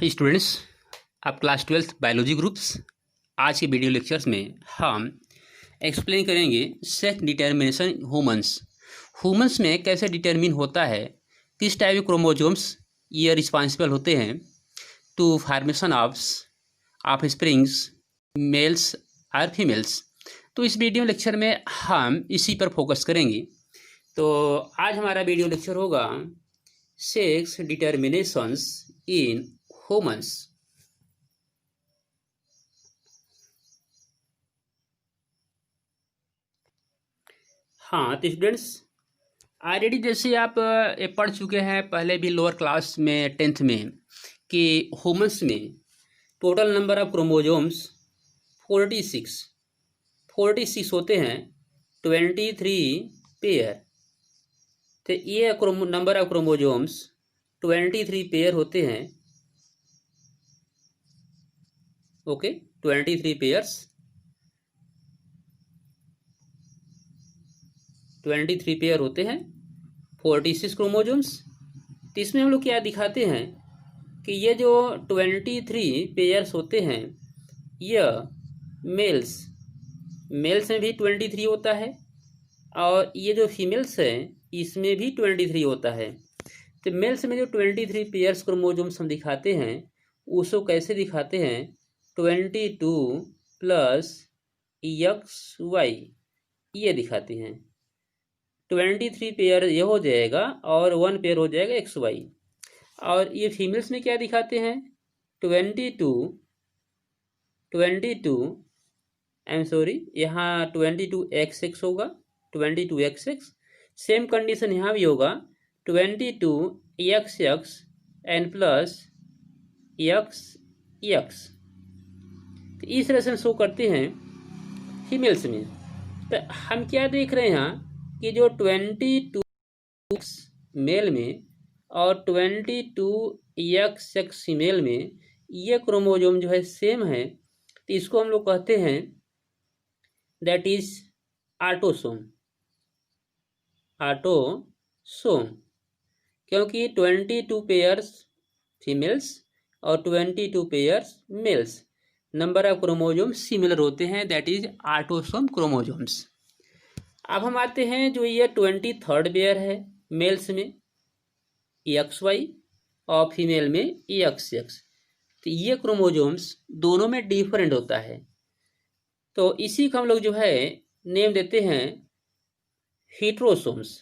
Students, आप class 12th biology groups. आज के वीडियो लेक्चर्स में हम एक्सप्लेन करेंगे सेक्स डिटर्मिनेशन ह्यूमंस में कैसे डिटर्मिन होता है, किस टाइप के क्रोमोजोम्स ये रिस्पॉन्सिबल होते हैं to formation of springs, males और फीमेल्स। तो इस वीडियो लेक्चर में हम इसी पर फोकस करेंगे। तो आज हमारा वीडियो लेक्चर होगा सेक्स डिटर्मिनेशंस इन ह्यूमंस। हाँ तो स्टूडेंट्स, ऑलरेडी जैसे आप पढ़ चुके हैं पहले भी लोअर क्लास में 10th में कि ह्यूमंस में टोटल नंबर ऑफ क्रोमोजोम्स 46 होते हैं, 23 पेयर। तो ये नंबर ऑफ क्रोमोजोम्स 23 पेयर होते हैं। ओके, 23 पेयर्स, 23 पेयर होते हैं, 46 क्रोमोजोम्स। तो इसमें हम लोग क्या दिखाते हैं कि ये जो 23 पेयर्स होते हैं यह मेल्स में भी 23 होता है, और ये जो फीमेल्स हैं इसमें भी 23 होता है। तो मेल्स में जो 23 पेयर्स क्रोमोजोम्स हम दिखाते हैं उसको कैसे दिखाते हैं, 22 प्लस XY ये दिखाते हैं। 23 पेयर ये हो जाएगा और 1 पेयर हो जाएगा XY। और ये फीमेल्स में क्या दिखाते हैं, 22 यहाँ 22XX होगा, 22XX। सेम कंडीशन यहाँ भी होगा, 22XX एन प्लस XX। तो इस तरह से हम शो करते हैं फीमेल्स में। तो हम क्या देख रहे हैं यहाँ कि जो 22 मेल में और 22XX फीमेल में ये क्रोमोजोम जो है सेम है, तो इसको हम लोग कहते हैं दैट इज ऑटोसोम। क्योंकि 22 पेयर्स फीमेल्स और 22 pairs males, number of chromosome similar होते हैं, दैट इज ऑटोसोम क्रोमोजोम्स। अब हम आते हैं जो ये 23rd पेयर है मेल्स में XY और फीमेल में XX। तो ये क्रोमोजोम्स दोनों में डिफरेंट होता है, तो इसी को हम लोग जो है नेम देते हैं हीट्रोसोम्स।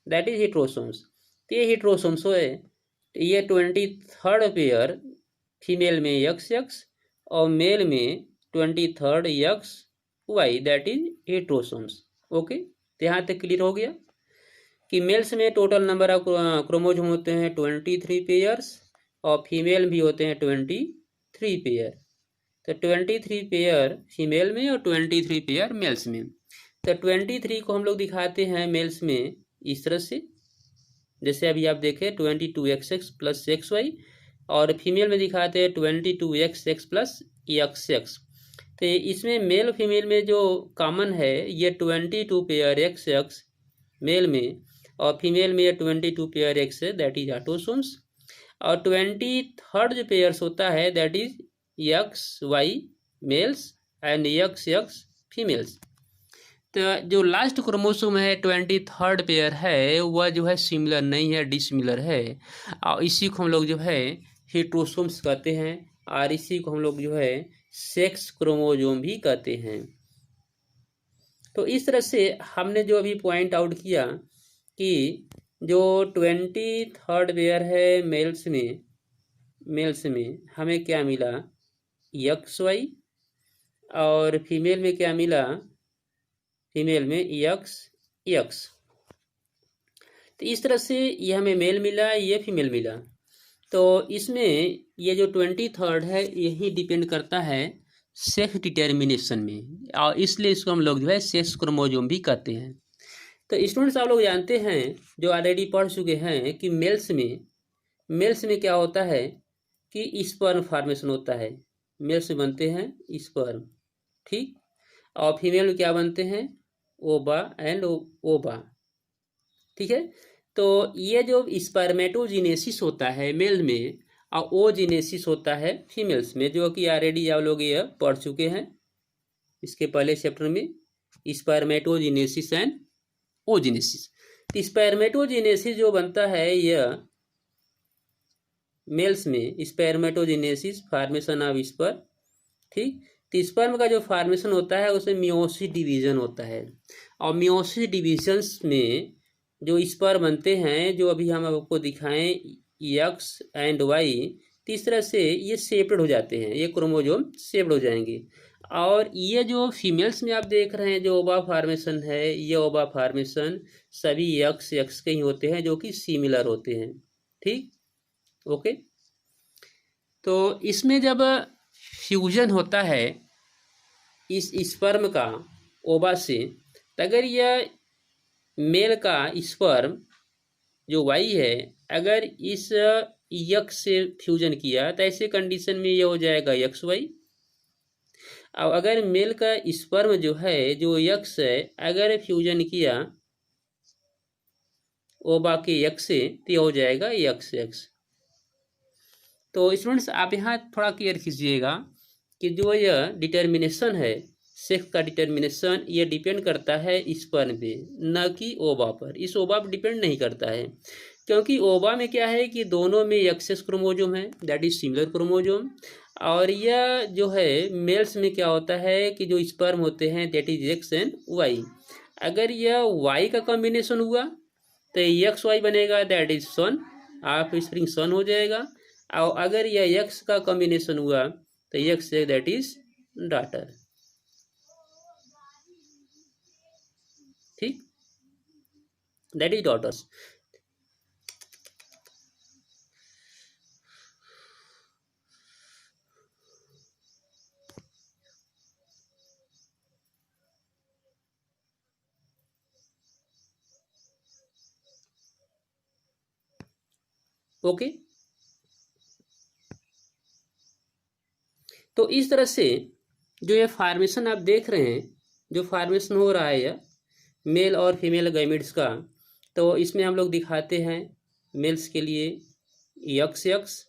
That is हीट्रोसोम्स। तो ये हीट्रोसोम्स है, तो ये 23rd पेयर फीमेल में XX और मेल में 23rd XY, that is heterosomes. Okay, तो यहाँ तक क्लियर हो गया कि मेल्स में टोटल नंबर ऑफ क्रोमोजोम होते हैं 23 पेयर्स और फीमेल भी होते हैं 23 पेयर। तो 23 पेयर फीमेल में और 23 पेयर मेल्स में। तो 23 को हम लोग दिखाते हैं मेल्स में इस तरह से, जैसे अभी आप देखें 22XX प्लस XY, और फीमेल में दिखाते हैं 22XX प्लस XX। तो इसमें मेल फीमेल में जो कॉमन है ये 22 पेयर XX मेल में, और फीमेल में 22 पेयर X है, दैट इज ऑटोसोम्स। और 23rd जो पेयर्स होता है that is XY mails and XX females. तो जो लास्ट क्रोमोसोम है 23rd पेयर है वह जो है सिमिलर नहीं है, डिसिमिलर है, और इसी को हम लोग जो है हीट्रोसोम्स कहते हैं, और इसी को हम लोग जो है सेक्स क्रोमोजोम भी कहते हैं। तो इस तरह से हमने जो अभी पॉइंट आउट किया कि जो 23rd पेयर है मेल्स में हमें क्या मिला XY, और फीमेल में क्या मिला, फीमेल में XX। तो इस तरह से ये हमें मेल मिला, ये फीमेल मिला। तो इसमें ये जो 23rd है यही डिपेंड करता है सेक्स डिटर्मिनेशन में, और इसलिए इसको हम लोग जो है सेक्स क्रोमोजोम भी कहते हैं। तो स्टूडेंट्स आप लोग जानते हैं जो ऑलरेडी पढ़ चुके हैं कि मेल्स में क्या होता है कि स्पर्म फॉर्मेशन होता है, मेल्स में बनते हैं स्पर्म, ठीक, और फीमेल में क्या बनते हैं, ओवा एंड ओवा। ठीक है। तो ये जो स्पर्मेटोजेनेसिस होता है मेल में और ओजेनेसिस होता है फीमेल्स में, जो कि ऑलरेडी आप लोग ये पढ़ चुके हैं इसके पहले चैप्टर में, स्पर्मेटोजेनेसिस एंड ओजेनेसिस। तो स्पर्मेटोजेनेसिस जो बनता है यह मेल्स में, स्पर्मेटोजेनेसिस फॉर्मेशन ऑफ स्पर्म, ठीक। तो स्पर्म का जो फॉर्मेशन होता है उसमें मियोसिस डिवीजन होता है, और मियोसिस डिविजन्स में जो स्पर्म बनते हैं, जो अभी हम आपको दिखाएं एक्स एंड वाई, तो इस तरह से ये सेपरेट हो जाते हैं, ये क्रोमोजोम सेपरेट हो जाएंगे। और ये जो फीमेल्स में आप देख रहे हैं जो ओवा फॉर्मेशन है, ये ओवा फॉर्मेशन सभी एक्स एक्स के ही होते हैं, जो कि सिमिलर होते हैं, ठीक, ओके। तो इसमें जब फ्यूजन होता है इस स्पर्म का ओवा से, तो अगर यह मेल का स्पर्म जो वाई है अगर इस यक्स से फ्यूजन किया तो ऐसे कंडीशन में ये हो जाएगा यक्स वाई। और अगर मेल का स्पर्म जो है जो यक्स है अगर फ्यूजन किया ओवा के यक्स से तो ये हो जाएगा यक्स एक्स। तो स्टूडेंट्स आप यहाँ थोड़ा क्लियर कीजिएगा कि जो यह डिटर्मिनेशन है सेक्स का डिटर्मिनेशन, ये डिपेंड करता है स्पर्म पे, न कि ओवा पर। इस ओवा पर डिपेंड नहीं करता है, क्योंकि ओवा में क्या है कि दोनों में एक्सेस क्रोमोजोम है, दैट इज सिमिलर क्रोमोजोम। और यह जो है मेल्स में क्या होता है कि जो स्पर्म होते हैं that is X and Y. अगर यह वाई का कॉम्बिनेशन हुआ तो एक्स वाई बनेगा, that is son, offspring son हो जाएगा। और अगर यह एक्स का कॉम्बिनेशन हुआ तो एक्स है, दैट इज डॉटर, ठीक, दैट इज डॉटर्स। ओके, तो इस तरह से जो ये फार्मेशन आप देख रहे हैं, जो फार्मेशन हो रहा है यह मेल और फीमेल गैमेट्स का, तो इसमें हम लोग दिखाते हैं मेल्स के लिए X X,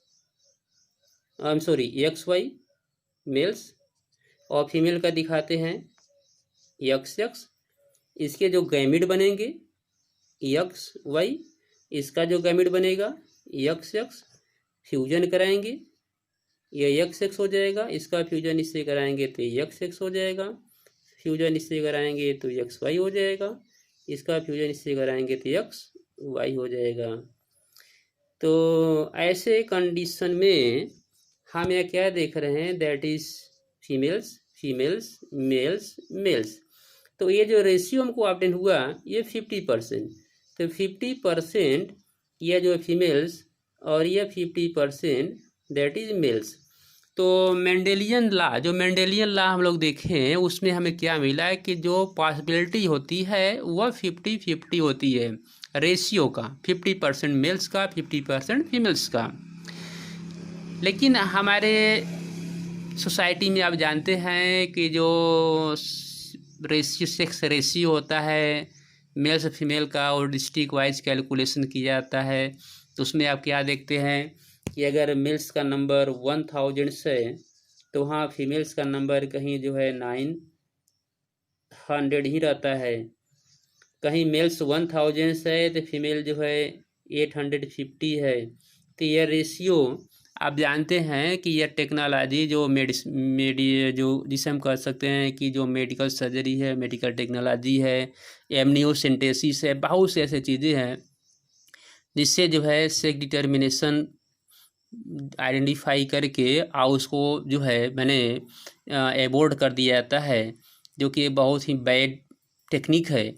I am sorry X Y males, और फीमेल का दिखाते हैं एक्स एक्स। इसके जो गैमिड बनेंगे एक्स वाई, इसका जो गैमिड बनेगा एक्स एक्स, फ्यूजन कराएंगे ये एक्स एक्स हो जाएगा, इसका फ्यूजन इससे कराएंगे तो एक्स एक्स हो जाएगा, फ्यूजन इससे कराएंगे तो एक्स वाई हो जाएगा, इसका फ्यूजन इससे कराएंगे तो एक्स वाई हो जाएगा। तो ऐसे कंडीशन में हम यह क्या देख रहे हैं, that is females females males males. तो ये जो रेशियो हमको ऑब्टेन हुआ ये 50%, तो 50% ये जो फीमेल्स और ये 50% दैट इज मेल्स। तो मेंडेलियन लॉ, जो मेंडेलियन लॉ हम लोग देखें उसमें हमें क्या मिला है कि जो पॉसिबिलिटी होती है वह 50-50 होती है, रेशियो का 50% मेल्स का 50% फीमेल्स का। लेकिन हमारे सोसाइटी में आप जानते हैं कि जो रेशियो सेक्स रेशियो होता है मेल से फीमेल का और डिस्ट्रिक्ट वाइज कैलकुलेशन किया जाता है, तो उसमें आप क्या देखते हैं कि अगर मेल्स का नंबर 1000 है तो वहाँ फीमेल्स का नंबर कहीं जो है 900 ही रहता है, कहीं मेल्स 1000 है तो फीमेल जो है 850 है। तो यह रेशियो आप जानते हैं कि यह टेक्नोलॉजी जो जो जिसे हम कह सकते हैं कि जो मेडिकल सर्जरी है, मेडिकल टेक्नोलॉजी है, एमनियोसेंटेसिस है, बहुत से ऐसे चीज़ें हैं जिससे जो है सेक्स डिटर्मिनेशन आइडेंटिफाई करके और उसको जो है मैंने एबोर्ड कर दिया जाता है, जो कि बहुत ही बैड टेक्निक है।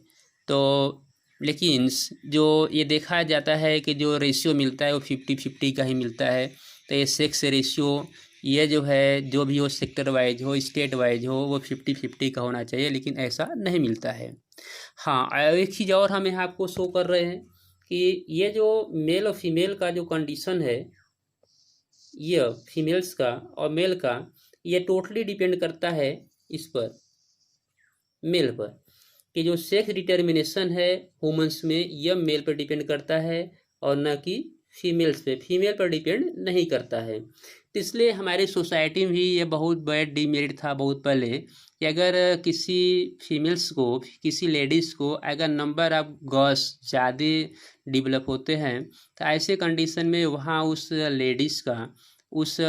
तो लेकिन जो ये देखा जाता है कि जो रेशियो मिलता है वो 50-50 का ही मिलता है। तो ये सेक्स रेशियो ये जो है जो भी हो सेक्टर वाइज हो स्टेट वाइज हो वो 50-50 का होना चाहिए, लेकिन ऐसा नहीं मिलता है। हाँ, एक चीज़ और हम यहाँ आपको शो कर रहे हैं कि ये जो मेल और फीमेल का जो कंडीशन है, ये फीमेल्स का और मेल का, ये टोटली डिपेंड करता है इस पर, मेल पर। कि जो सेक्स डिटर्मिनेशन है ह्यूमंस में यह मेल पर डिपेंड करता है और न कि फीमेल्स पे, फीमेल पर डिपेंड नहीं करता है। तो इसलिए हमारी सोसाइटी में भी ये बहुत बैड डीमेरिट था बहुत पहले कि अगर किसी फीमेल्स को, किसी लेडीज़ को अगर नंबर ऑफ गर्ल्स ज़्यादा डेवलप होते हैं तो ऐसे कंडीशन में वहाँ उस लेडीज़ का, उस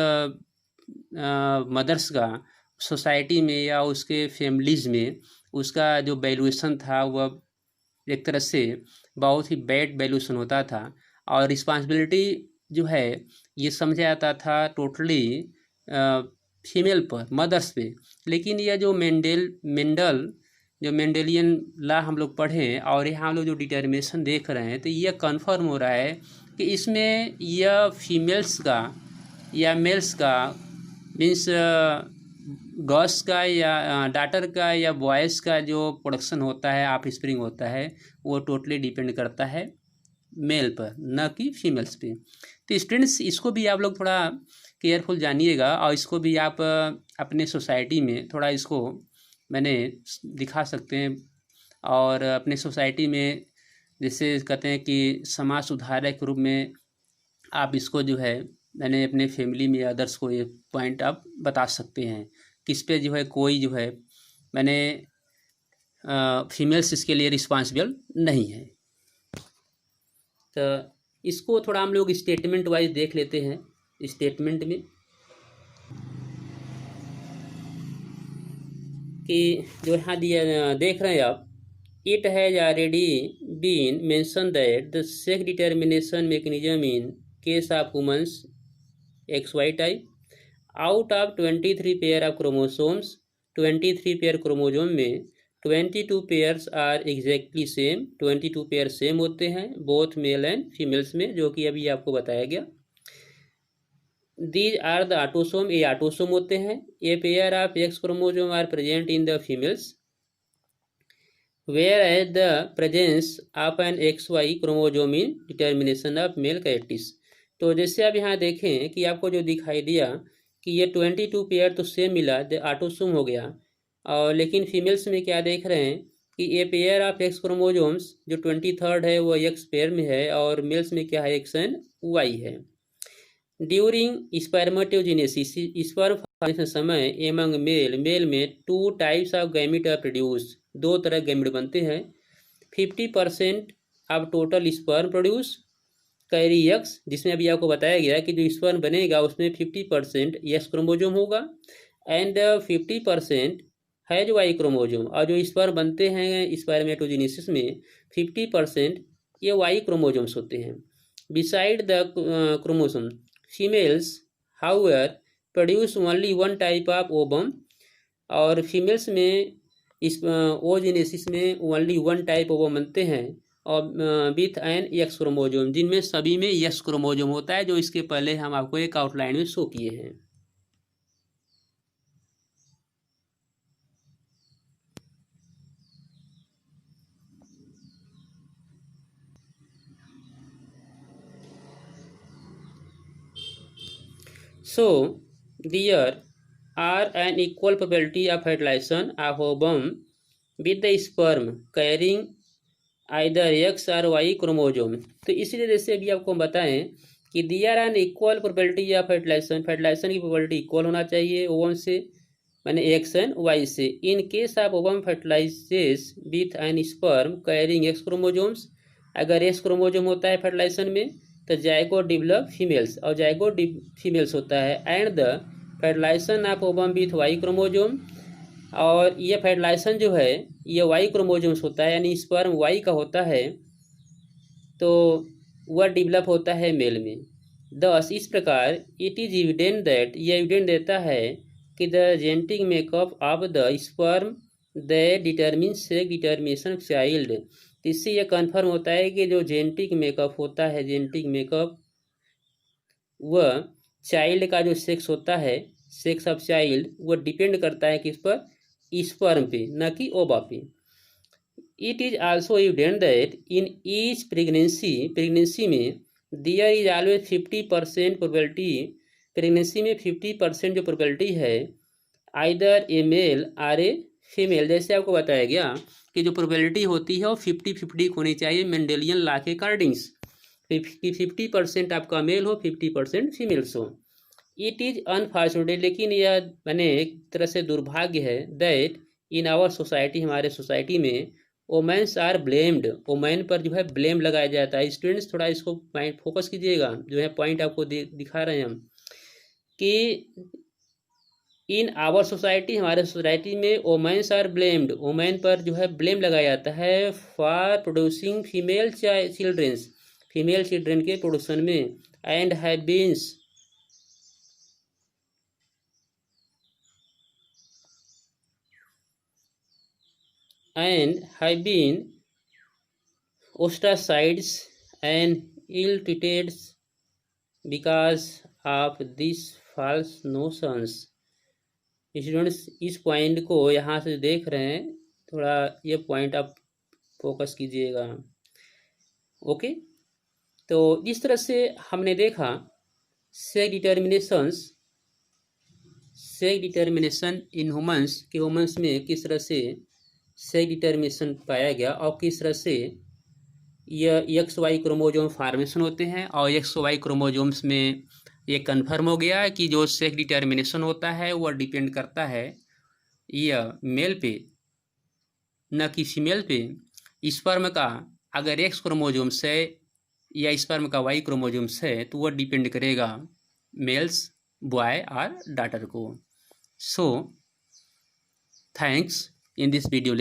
मदर्स का सोसाइटी में या उसके फैमिलीज़ में उसका जो वैल्यूएशन था वह एक तरह से बहुत ही बैड वैल्यूएशन होता था और रिस्पॉन्सिबिलिटी जो है ये समझा जाता था टोटली फीमेल पर, मदर्स पे। लेकिन यह जो जो मेंडेलियन लॉ हम लोग पढ़ें और यहाँ हम लोग जो डिटर्मिनेशन देख रहे हैं तो यह कन्फर्म हो रहा है कि इसमें यह फीमेल्स का या मेल्स का मीन्स गर्ल्स का या डॉटर का या बॉयज़ का जो प्रोडक्शन होता है, ऑफ स्प्रिंग होता है, वो टोटली डिपेंड करता है मेल पर, न कि फीमेल्स पे। तो स्टूडेंट्स इसको भी आप लोग थोड़ा केयरफुल जानिएगा और इसको भी आप अपने सोसाइटी में थोड़ा इसको मैंने दिखा सकते हैं और अपने सोसाइटी में जैसे कहते हैं कि समाज सुधारक के रूप में आप इसको जो है मैंने अपने फैमिली में अदर्स को ये पॉइंट आप बता सकते हैं किस पे जो है कोई जो है मैंने फीमेल्स इसके लिए रिस्पॉन्सिबल नहीं है। तो इसको थोड़ा हम लोग स्टेटमेंट वाइज देख लेते हैं। स्टेटमेंट में कि जो यहाँ दिया देख रहे हैं आप, it has already been mention that the sex determination mechanism in case of womens XY type out of 23 pair of chromosomes, 23 pair chromosome में 22 pairs are exactly same, 22 pair same होते हैं बोथ मेल एंड फीमेल्स में, जो कि अभी आपको बताया गया। दीज आर द ऑटोसोम, ये ऑटोसोम होते हैं। A pair of X chromosome are present in the females whereas the presence of an XY chromosome in determination of male characteristics. तो जैसे आप यहाँ देखें कि आपको जो दिखाई दिया कि ये 22 पेयर तो सेम मिला, ऑटोसोम हो गया, और लेकिन फीमेल्स में क्या देख रहे हैं कि ये पेयर ऑफ X क्रोमोसोम्स जो 23rd है वो X पेयर में है और मेल्स में क्या है X एंड Y है। ड्यूरिंग स्पर्मेटोजेनेसिस, स्पर्म फॉर्मेशन समय एमंग मेल में 2 types of gamete are produce, 2 तरह गैमीट बनते हैं। 50% of total sperm produce carry X, जिसमें अभी आपको बताया गया कि जो स्पर्म बनेगा उसमें 50% X क्रोमोसोम होगा एंड 50% है जो Y क्रोमोसोम, और जो स्पर्म बनते हैं स्पर्मेटोजेनेसिस में 50% ये Y क्रोमोसोम्स होते हैं। Beside the chromosome females however produce only 1 type of ovum, और फीमेल्स में इस ओजेनेसिस में ओनली 1 टाइप ओवम बनते हैं और विथ एन X क्रोमोसोम, जिनमें सभी में X क्रोमोसोम होता है, जो इसके पहले हम आपको एक आउटलाइन में शो किए हैं। So there are an equal probability of fertilization of ovum with the sperm carrying either X और Y क्रोमोसोम। तो इसलिए जैसे अभी आपको बताएं कि दियर एन इक्वल प्रोबेबिलिटी या फर्टिलाइजेशन, फर्टिलाइजेशन की प्रोबेबिलिटी इक्वल होना चाहिए ओवम से, मैंने X एंड Y से। In case of ovum fertilises with an sperm carrying X chromosomes, अगर X क्रोमोसोम होता है फर्टिलाइजेशन में तो जाइगोट डेवलप फीमेल्स, और जाइगोट फीमेल्स होता है, and the fertilisation of ovum with Y chromosome, और ये फर्टिलाइजेशन जो है ये Y क्रोमोसोम्स होता है, यानी स्पर्म Y का होता है तो वह डेवलप होता है मेल में। दस इस प्रकार इट इज एविडेंट दैट, ये एविडेंट देता है कि the genetic makeup of the sperm the determine sex determination of child. इससे यह कन्फर्म होता है कि जो जेनेटिक मेकअप होता है, जेनेटिक मेकअप वह चाइल्ड का जो सेक्स होता है, सेक्स ऑफ चाइल्ड, वह डिपेंड करता है किस पर, स्पर्म पे, न कि ओवा पे। It is also evident that in each pregnancy में there is always 50% probability, pregnancy में 50% जो प्रोबेबिलिटी है either a male or a female, जैसे आपको बताया गया कि जो प्रोबेबिलिटी होती है वो 50-50 होनी चाहिए मेंडेलियन लॉ के अकॉर्डिंग्स, कि 50% आपका मेल हो 50% फीमेल्स हो। इट इज अनफॉर्चुनेट, लेकिन यह मैंने एक तरह से दुर्भाग्य है, दैट इन आवर सोसाइटी, हमारे सोसाइटी में वोमेन्स आर ब्लेम्ड, वोमेन पर जो है ब्लेम लगाया जाता है। स्टूडेंट्स थोड़ा इसको पॉइंट फोकस कीजिएगा, जो है पॉइंट आपको दिखा रहे हैं हम कि इन आवर सोसाइटी, हमारे सोसाइटी में वोमेन्स आर ब्लेम्ड, वोमेन पर जो है ब्लेम लगाया जाता है for producing female childrens, female children के प्रोडक्शन में, and have been ostracized and ill-treated because of these false notions। Students इस पॉइंट को यहाँ से देख रहे हैं, थोड़ा ये पॉइंट आप फोकस कीजिएगा। ओके, तो इस तरह से हमने देखा सेक्स डिटर्मिनेशन इन ह्यूमंस, कि ह्यूमंस में किस तरह से सेक्स डिटर्मिनेशन पाया गया और किस तरह से यह XY क्रोमोजोम फॉर्मेशन होते हैं, और XY क्रोमोजोम्स में ये कन्फर्म हो गया कि जो सेक्स डिटर्मिनेशन होता है वह डिपेंड करता है यह मेल पे न कि फीमेल पे। स्पर्म का अगर X क्रोमोजोम्स है या स्पर्म का Y क्रोमोजोम्स है तो वह डिपेंड करेगा मेल्स, बॉय और डॉटर को। So thanks in this video.